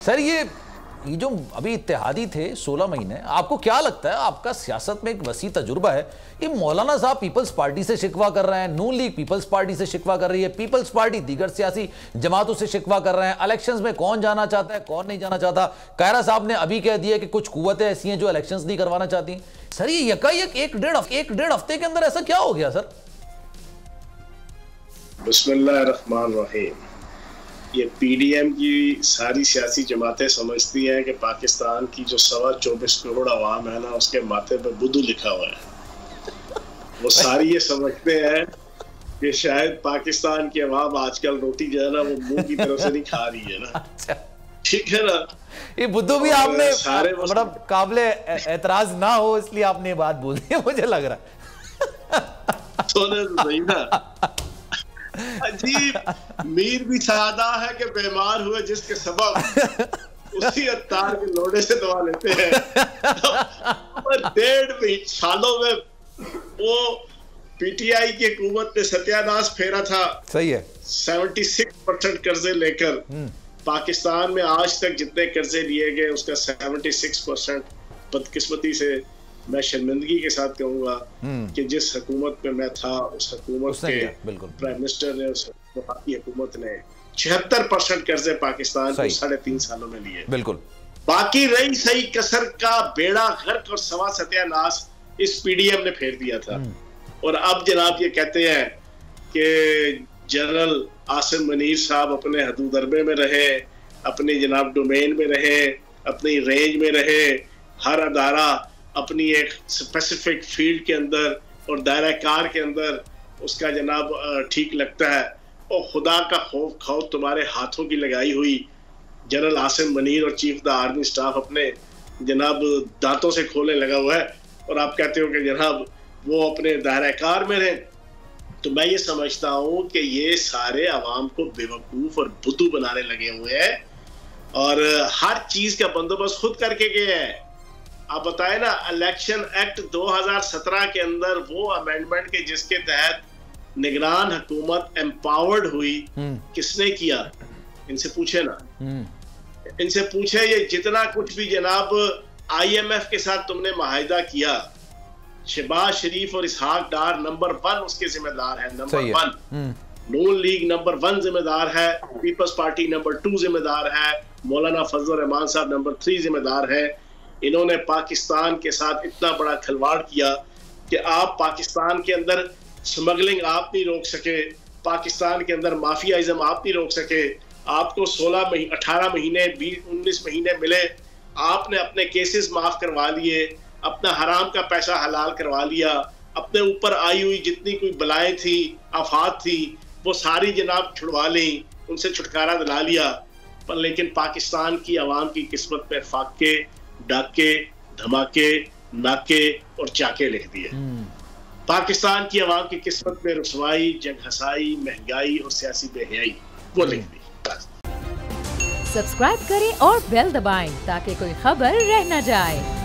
Sir ये जो अभी इत्तेहादी थे 16 महीने, आपको क्या लगता है, आपका सियासत में एक वसी तजुर्बा है, ये मौलाना साहब पीपल्स पार्टी से शिकवा कर रहे हैं, नून लीग पीपल्स पार्टी से शिकवा कर रही है, पीपल्स पार्टी दीगर सियासी जमातों से शिकवा कर रहे हैं, इलेक्शंस में कौन जाना चाहता है कौन नहीं जाना चाहता। कायरा साहब ने अभी कह दिया कि कुछ कुव्वतें ऐसी हैं जो इलेक्शंस नहीं करवाना चाहती। सर ये यकायक एक डेढ़ हफ्ते के अंदर ऐसा क्या हो गया सर? बिस्मिल्लाहिर्रहमानिर्रहीम। ये पीडीएम की सारी सियासी जमातें समझती हैं कि पाकिस्तान की जो 24 करोड़ आवाम है ना, उसके माथे पे बुद्धू लिखा हुआ है। वो सारी ये समझते हैं कि शायद पाकिस्तान की आवाम आजकल रोटी जो है ना वो मुंह की तरफ से नहीं खा रही है ना। ठीक है ना, ये बुद्धू भी आपने मतलब काबिले एतराज ना हो इसलिए आपने ये बात बोल दी, मुझे लग रहा है। सोने तो सही ना, अजीब मीर भी सादा है कि बीमार हुए जिसके सबब उसी अत्तार के लोड़े से दवा लेते हैं। तो 1.5 सालों में वो पीटीआई की हुकूमत ने सत्यानाश फेरा था। सही है। 76% कर्जे लेकर पाकिस्तान में आज तक जितने कर्जे लिए गए उसका 76% बदकिस्मती से मैं शर्मिंदगी के साथ कहूंगा कि जिस हुकूमत में मैं था उस हुकूमत के प्राइम मिनिस्टर ने, उस हुकूमत ने 76% कर्जे पाकिस्तान को 3.5 सालों में लिए। बिल्कुल। बाकी रही सही कसर का बेड़ा गर्क और सवा सत्यानाश इस पीडीएम ने फेर दिया था। और अब जनाब ये कहते हैं कि जनरल आसिम मनीर साहब अपने हदूदरबे में रहे, अपने जनाब डोमेन में रहे, अपनी रेंज में रहे, हर अदारा अपनी एक स्पेसिफिक फील्ड के अंदर और दायरा कार के अंदर उसका जनाब ठीक लगता है। और खुदा का खौफ तुम्हारे हाथों की लगाई हुई जनरल आसिम मनीर और चीफ द आर्मी स्टाफ अपने जनाब दांतों से खोलने लगा हुआ है और आप कहते हो कि जनाब वो अपने दायरा कार में रहे। तो मैं ये समझता हूँ कि ये सारे अवाम को बेवकूफ और बुद्धू बनाने लगे हुए हैं और हर चीज का बंदोबस्त खुद करके गए हैं। आप बताए ना, इलेक्शन एक्ट 2017 के अंदर वो अमेंडमेंट के जिसके तहत निगरान हुकूमत एम्पावर्ड हुई, किसने किया? इनसे पूछे ना, इनसे पूछे। ये जितना कुछ भी जनाब IMF के साथ तुमने माहिदा किया, शहबाज शरीफ और इसहाक डार नंबर 1 उसके जिम्मेदार है, नंबर 1। नून लीग नंबर 1 जिम्मेदार है, पीपल्स पार्टी नंबर 2 जिम्मेदार है, मौलाना फजल रहमान साहब नंबर 3 जिम्मेदार है। इन्होंने पाकिस्तान के साथ इतना बड़ा खिलवाड़ किया कि आप पाकिस्तान के अंदर स्मगलिंग आप नहीं रोक सके, पाकिस्तान के अंदर माफियाइज्म आप नहीं रोक सके। आपको 18 महीने 19 महीने मिले, आपने अपने केसेस माफ करवा लिए, अपना हराम का पैसा हलाल करवा लिया, अपने ऊपर आई हुई जितनी कोई बलाएं थी, आफात थी, वो सारी जनाब छुड़वा ली, उनसे छुटकारा दिला लिया। पर लेकिन पाकिस्तान की आवाम की किस्मत में फाके, डाके, धमाके, नाके और चाके लिख दिए। पाकिस्तान की आवाम की किस्मत में रुसवाई, जंग हसाई, महंगाई और सियासी बेहयाई वो लिख दी। सब्सक्राइब करें और बेल दबाएं ताकि कोई खबर रह न जाए।